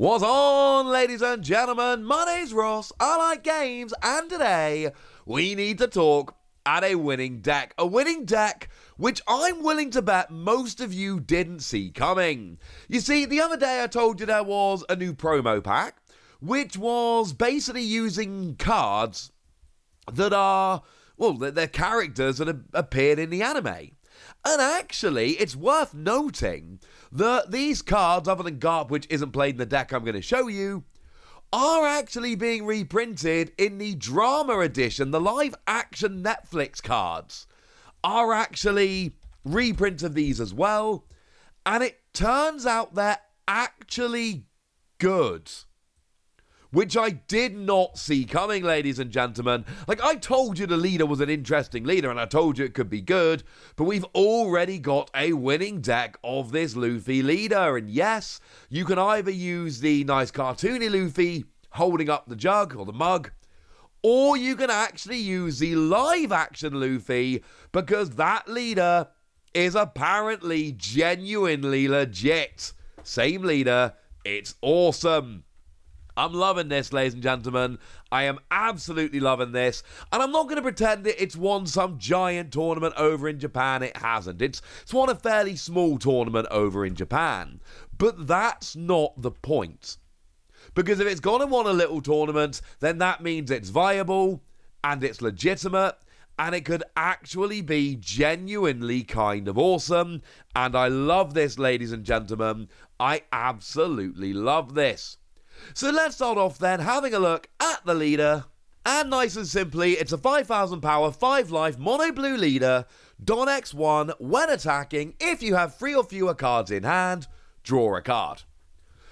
What's on, ladies and gentlemen? My name's Ross, I like games, and today we need to talk at a winning deck. A winning deck which I'm willing to bet most of you didn't see coming. You see, the other day I told you there was a new promo pack, which was basically using cards that are, well, they're characters that have appeared in the anime. And actually, it's worth noting that these cards, other than Garp, which isn't played in the deck I'm going to show you, are actually being reprinted in the drama edition. The live-action Netflix cards are actually reprints of these as well. And it turns out they're actually good, which I did not see coming, ladies and gentlemen. Like, I told you the leader was an interesting leader, and I told you it could be good, but we've already got a winning deck of this Luffy leader. And yes, you can either use the nice cartoony Luffy holding up the jug or the mug, or you can actually use the live-action Luffy, because that leader is apparently genuinely legit. Same leader, it's awesome. I'm loving this, ladies and gentlemen. I am absolutely loving this. And I'm not going to pretend that it's won some giant tournament over in Japan. It hasn't. It's won a fairly small tournament over in Japan. But that's not the point. Because if it's gone and won a little tournament, then that means it's viable and it's legitimate. And it could actually be genuinely kind of awesome. And I love this, ladies and gentlemen. I absolutely love this. So let's start off then having a look at the leader. And nice and simply, it's a 5,000 power, 5 life, mono blue leader. Don X1, when attacking, if you have 3 or fewer cards in hand, draw a card.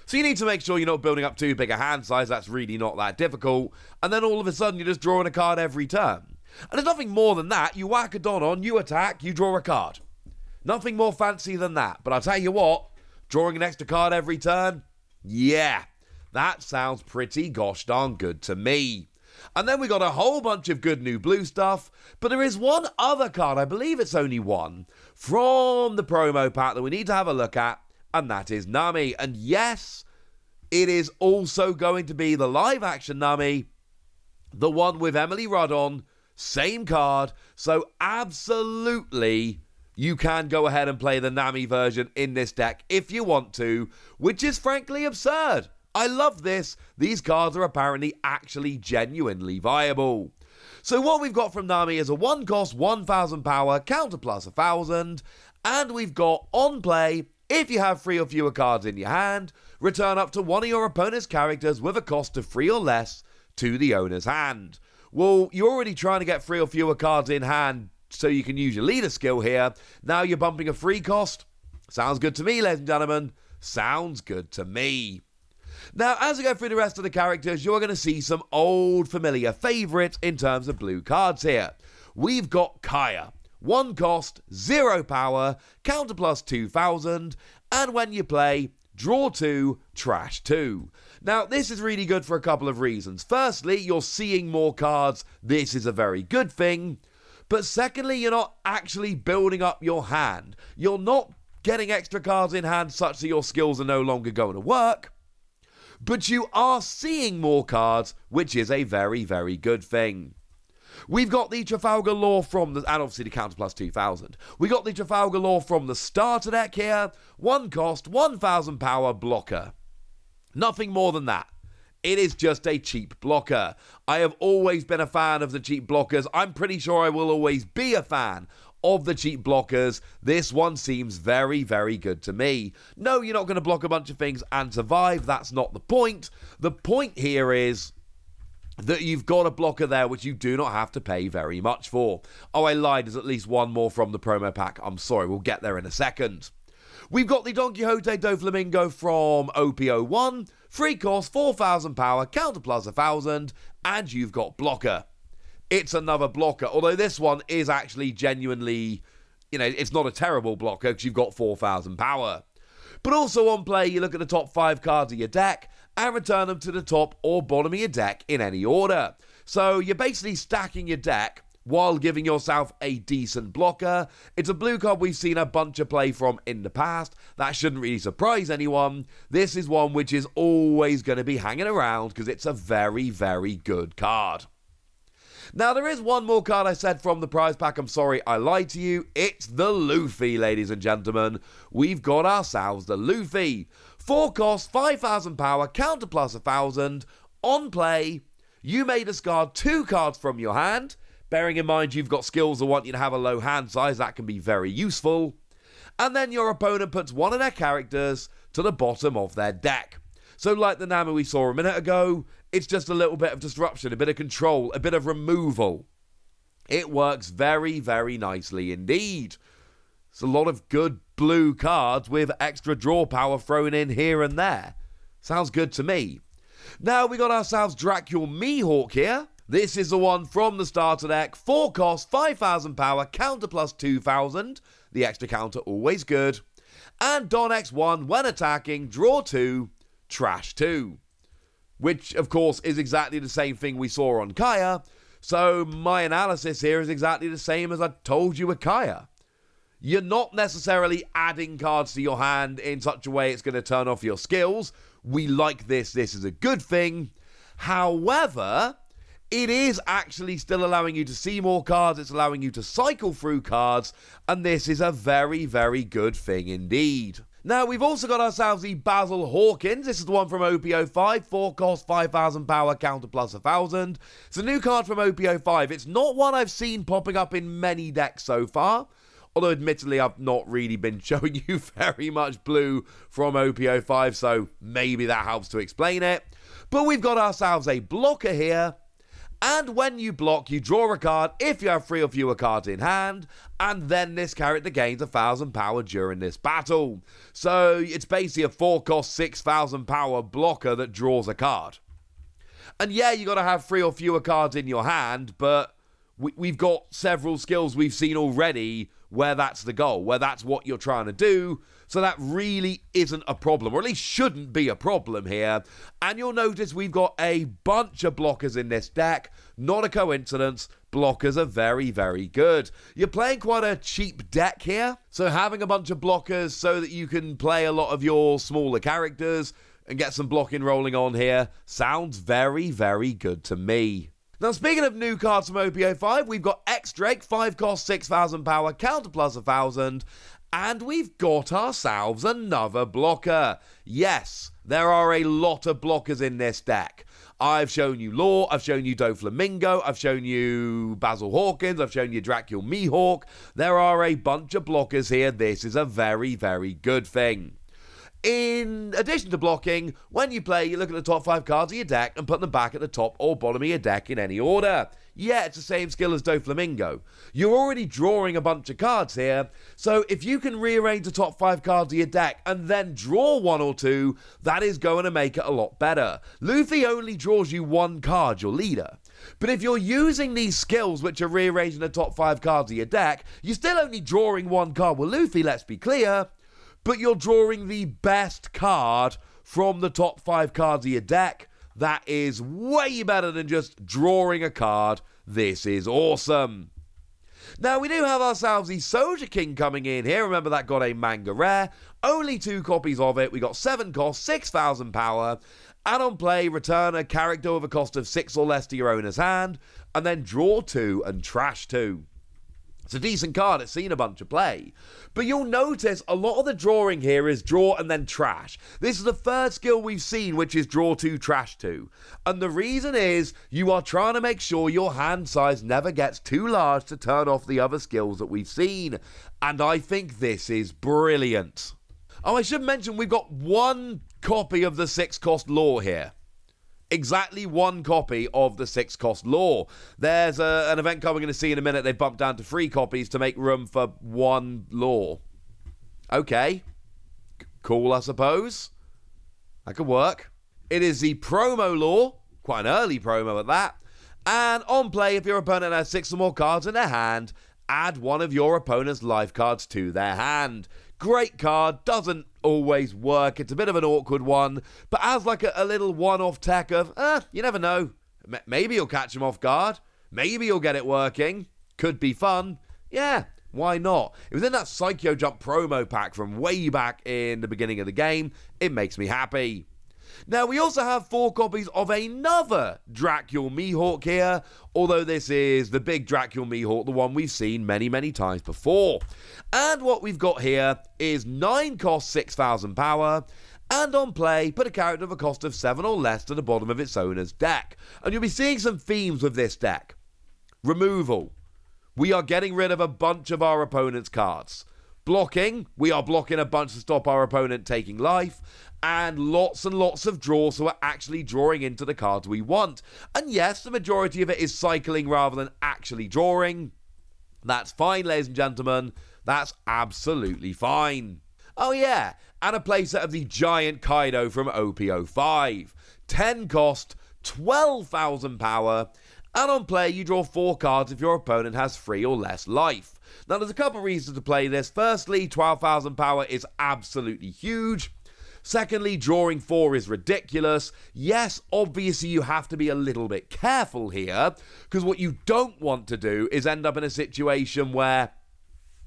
So you need to make sure you're not building up too big a hand size. That's really not that difficult. And then all of a sudden you're just drawing a card every turn. And there's nothing more than that. You whack a Don on, you attack, you draw a card. Nothing more fancy than that. But I'll tell you what, drawing an extra card every turn, yeah. That sounds pretty gosh darn good to me. And then we got a whole bunch of good new blue stuff, but there is one other card, I believe it's only one, from the promo pack that we need to have a look at, and that is Nami. And yes, it is also going to be the live action Nami, the one with Emily Rudd on, same card, so absolutely you can go ahead and play the Nami version in this deck if you want to, which is frankly absurd. I love this. These cards are apparently actually genuinely viable. So what we've got from Nami is a 1-cost, 1,000 power, counter plus 1,000, and we've got on play, if you have 3 or fewer cards in your hand, return up to one of your opponent's characters with a cost of 3 or less to the owner's hand. Well, you're already trying to get 3 or fewer cards in hand so you can use your leader skill here. Now you're bumping a free cost. Sounds good to me, ladies and gentlemen. Sounds good to me. Now, as we go through the rest of the characters, you're going to see some old familiar favourites in terms of blue cards here. We've got Kaya. 1 cost, 0 power, counter plus 2,000, and when you play, draw 2, trash 2. Now, this is really good for a couple of reasons. Firstly, you're seeing more cards. This is a very good thing. But secondly, you're not actually building up your hand. You're not getting extra cards in hand such that your skills are no longer going to work. But you are seeing more cards, which is a very, very good thing. We've got the Trafalgar Law from the, and obviously the counter plus 2,000. We got the Trafalgar Law from the starter deck here. 1 cost, 1,000 power blocker. Nothing more than that. It is just a cheap blocker. I have always been a fan of the cheap blockers. I'm pretty sure I will always be a fan of the cheap blockers. This one seems very, very good to me. No, you're not going to block a bunch of things and survive. That's not the point. The point here is that you've got a blocker there which you do not have to pay very much for. Oh, I lied. There's at least one more from the promo pack. I'm sorry. We'll get there in a second. We've got the Don Quixote do Flamingo from OP01. 3 cost, 4,000 power, counter plus 1,000, and you've got blocker. It's another blocker, although this one is actually genuinely, it's not a terrible blocker because you've got 4,000 power. But also on play, you look at the top 5 cards of your deck and return them to the top or bottom of your deck in any order. So you're basically stacking your deck while giving yourself a decent blocker. It's a blue card we've seen a bunch of play from in the past. That shouldn't really surprise anyone. This is one which is always going to be hanging around because it's a very, very good card. Now, there is one more card I said from the prize pack. I'm sorry, I lied to you. It's the Luffy, ladies and gentlemen. We've got ourselves the Luffy. 4 cost, 5,000 power, counter plus 1,000. On play, you may discard 2 cards from your hand. Bearing in mind you've got skills that want you to have a low hand size, that can be very useful. And then your opponent puts one of their characters to the bottom of their deck. So like the Nami we saw a minute ago, it's just a little bit of disruption, a bit of control, a bit of removal. It works very, very nicely indeed. It's a lot of good blue cards with extra draw power thrown in here and there. Sounds good to me. Now we got ourselves Dracula Mihawk here. This is the one from the starter deck. 4 cost, 5,000 power, counter plus 2,000. The extra counter always good. And Don X1, when attacking, draw 2, trash 2. Which, of course, is exactly the same thing we saw on Kaya. So my analysis here is exactly the same as I told you with Kaya. You're not necessarily adding cards to your hand in such a way it's going to turn off your skills. We like this. This is a good thing. However, it is actually still allowing you to see more cards. It's allowing you to cycle through cards. And this is a very, very good thing indeed. Now, we've also got ourselves the Basil Hawkins. This is the one from OP05. 4 cost, 5,000 power, counter plus 1,000. It's a new card from OP05. It's not one I've seen popping up in many decks so far. Although, admittedly, I've not really been showing you very much blue from OP05, so maybe that helps to explain it. But we've got ourselves a blocker here. And when you block, you draw a card if you have 3 or fewer cards in hand, and then this character gains 1,000 power during this battle. So it's basically a 4 cost, 6,000 power blocker that draws a card. And yeah, you got to have 3 or fewer cards in your hand, but we've got several skills we've seen already where that's the goal, where that's what you're trying to do. So that really isn't a problem, or at least shouldn't be a problem here. And you'll notice we've got a bunch of blockers in this deck. Not a coincidence. Blockers are very, very good. You're playing quite a cheap deck here. So having a bunch of blockers so that you can play a lot of your smaller characters and get some blocking rolling on here sounds very, very good to me. Now, speaking of new cards from OP05, we've got X-Drake, 5 cost, 6,000 power, counter plus 1,000. And we've got ourselves another blocker. Yes, there are a lot of blockers in this deck. I've shown you Law, I've shown you Doflamingo, I've shown you Basil Hawkins, I've shown you Dracula Mihawk. There are a bunch of blockers here. This is a very, very good thing. In addition to blocking, when you play, you look at the top 5 cards of your deck and put them back at the top or bottom of your deck in any order. Yeah, it's the same skill as Doflamingo. You're already drawing a bunch of cards here, so if you can rearrange the top 5 cards of your deck and then draw 1 or 2, that is going to make it a lot better. Luffy only draws you 1 card, your leader. But if you're using these skills, which are rearranging the top 5 cards of your deck, you're still only drawing 1 card. Well, Luffy, let's be clear, but you're drawing the best card from the top 5 cards of your deck. That is way better than just drawing a card. This is awesome. Now, we do have ourselves the Soldier King coming in here. Remember, that got a manga rare. Only 2 copies of it. We got 7 cost, 6,000 power. And on play, return a character with a cost of 6 or less to your owner's hand. And then draw 2 and trash 2. It's a decent card, it's seen a bunch of play. But you'll notice a lot of the drawing here is draw and then trash. This is the third skill we've seen, which is draw 2, trash 2. And the reason is you are trying to make sure your hand size never gets too large to turn off the other skills that we've seen. And I think this is brilliant. Oh, I should mention we've got 1 copy of the 6 cost Law here. Exactly 1 copy of the 6 cost Law. There's an event coming to see in a minute. They bumped down to 3 copies to make room for 1 Law. Okay. Cool, I suppose. That could work. It is the promo Law. Quite an early promo at that. And on play, if your opponent has 6 or more cards in their hand, add one of your opponent's life cards to their hand. Great card, doesn't always work, it's a bit of an awkward one, but as like a little one-off tech of, you never know, maybe you'll catch him off guard, maybe you'll get it working. could be fun. Yeah, why not? It was in that Psycho Jump promo pack from way back in the beginning of the game. It makes me happy. Now, we also have 4 copies of another Dracula Mihawk here, although this is the big Dracula Mihawk, the one we've seen many, many times before. And what we've got here is 9 cost, 6,000 power, and on play, put a character of a cost of 7 or less to the bottom of its owner's deck. And you'll be seeing some themes with this deck. Removal. We are getting rid of a bunch of our opponent's cards. Blocking. We are blocking a bunch to stop our opponent taking life. And lots of draw, so we're actually drawing into the cards we want. And yes, the majority of it is cycling rather than actually drawing. That's fine, ladies and gentlemen. That's absolutely fine. Oh yeah, and a playset of the giant Kaido from OP05. 10 cost, 12,000 power, and on play you draw 4 cards if your opponent has 3 or less life. Now there's a couple reasons to play this. Firstly, 12,000 power is absolutely huge. Secondly, drawing 4 is ridiculous. Yes, obviously you have to be a little bit careful here, because what you don't want to do is end up in a situation where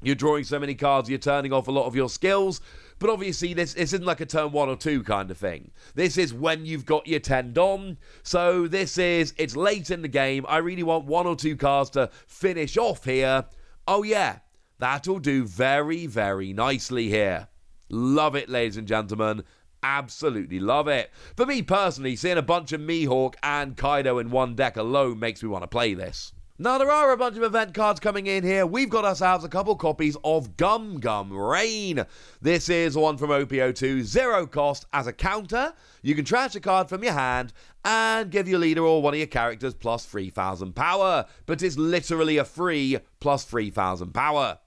you're drawing so many cards, you're turning off a lot of your skills. But obviously, this isn't like a turn 1 or 2 kind of thing. This is when you've got your 10 dom. So it's late in the game. I really want 1 or 2 cards to finish off here. Oh yeah, that'll do very, very nicely here. Love it, ladies and gentlemen. Absolutely love it. For me personally, seeing a bunch of Mihawk and Kaido in one deck alone makes me want to play this. Now, there are a bunch of event cards coming in here. We've got ourselves a couple copies of Gum Gum Rain. This is one from OP02, 0 cost. As a counter, you can trash a card from your hand and give your leader or one of your characters plus 3,000 power. But it's literally a free plus 3,000 power.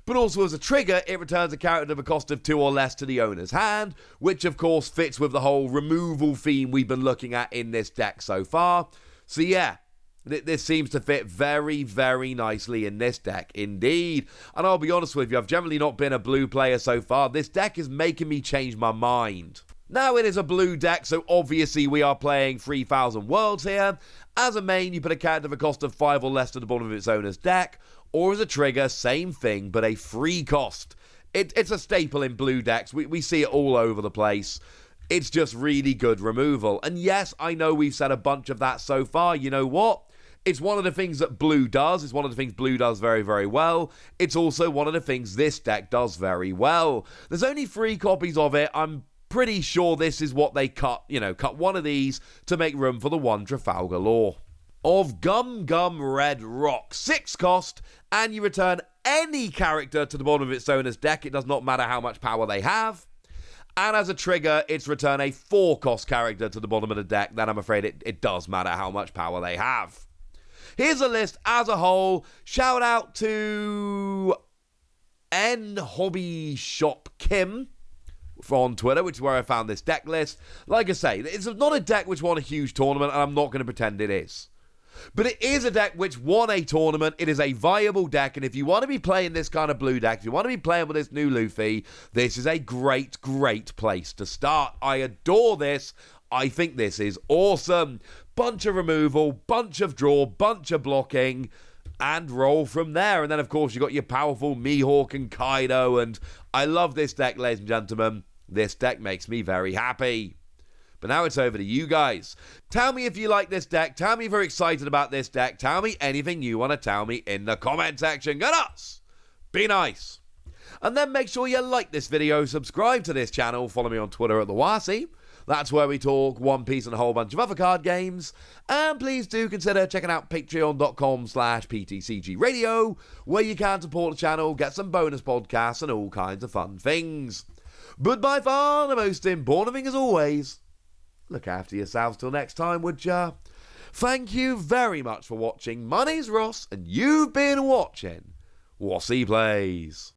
But also as a trigger, it returns a character of a cost of 2 or less to the owner's hand, which of course fits with the whole removal theme we've been looking at in this deck so far. So yeah, this seems to fit very, very nicely in this deck indeed. And I'll be honest with you, I've generally not been a blue player so far. This deck is making me change my mind. Now it is a blue deck, so obviously we are playing 3,000 Worlds here. As a main, you put a character of a cost of 5 or less to the bottom of its owner's deck. Or as a trigger, same thing, but a free cost. It's a staple in blue decks. We see it all over the place. It's just really good removal. And yes, I know we've said a bunch of that so far. You know what? It's one of the things that blue does. It's one of the things blue does very, very well. It's also one of the things this deck does very well. There's only 3 copies of it. I'm pretty sure this is what they cut. Cut one of these to make room for the one Trafalgar Law. Of Gum Gum Red Rock. 6 cost, and you return any character to the bottom of its owner's deck. It does not matter how much power they have. And as a trigger, it's return a 4 cost character to the bottom of the deck. Then I'm afraid it does matter how much power they have. Here's a list as a whole. Shout out to N Hobby Shop Kim on Twitter, which is where I found this deck list. Like I say, it's not a deck which won a huge tournament, and I'm not going to pretend it is. But it is a deck which won a tournament. It is a viable deck, and if you want to be playing this kind of blue deck, if you want to be playing with this new Luffy, this is a great, great place to start. I adore this. I think this is awesome. Bunch of removal, bunch of draw, bunch of blocking, and roll from there. And then, of course, you got your powerful Mihawk and Kaido, and I love this deck, ladies and gentlemen. This deck makes me very happy. But now it's over to you guys. Tell me if you like this deck. Tell me if you're excited about this deck. Tell me anything you want to tell me in the comment section. Go nuts! Be nice. And then make sure you like this video, subscribe to this channel, follow me on Twitter at TheWasi. That's where we talk One Piece and a whole bunch of other card games. And please do consider checking out patreon.com/PTCG Radio, where you can support the channel, get some bonus podcasts, and all kinds of fun things. But by far the most important thing as always, look after yourselves till next time, would ya? Thank you very much for watching. My name's Ross, and you've been watching Wasi Plays.